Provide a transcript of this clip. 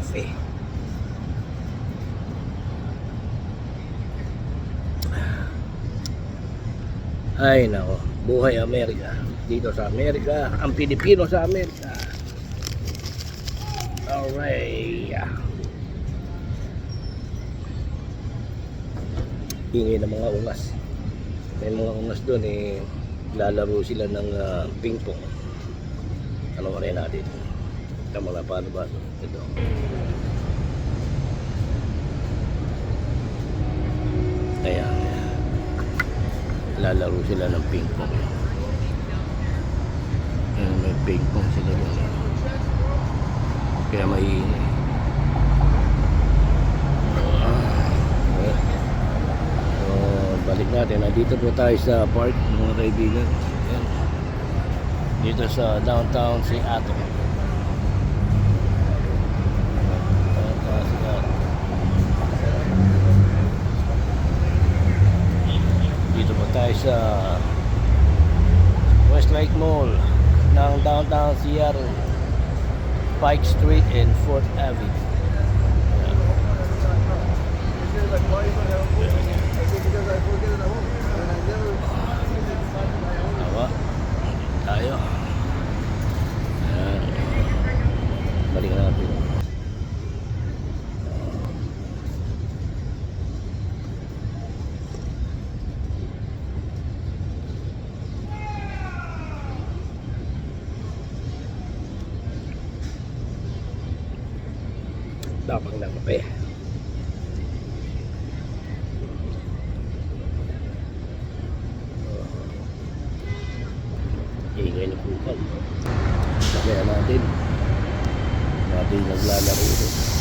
Cafe. Ay nako, buhay Amerika. Dito sa Amerika, ang Pilipino sa Amerika. Alright. Hingi ng mga ungas. May mga ungas doon eh, lalaro sila ng ping pong. Ano rin natin? Tama na, paano ba ito? Ayan. Lalaro sila ng ping pong. May ping pong sila doon. Kaya may balik natin. Nandito po tayo sa park, mga kaibigan. Ayan. Dito sa downtown Seattle. Dito po tayo sa Westlake Mall ng downtown Seattle, Pike Street and 4th Avenue. Tawa tayo. Ayan. Balik natin. Tapang ng kape. Ingay na pukal. Kaya natin naglalaro ito.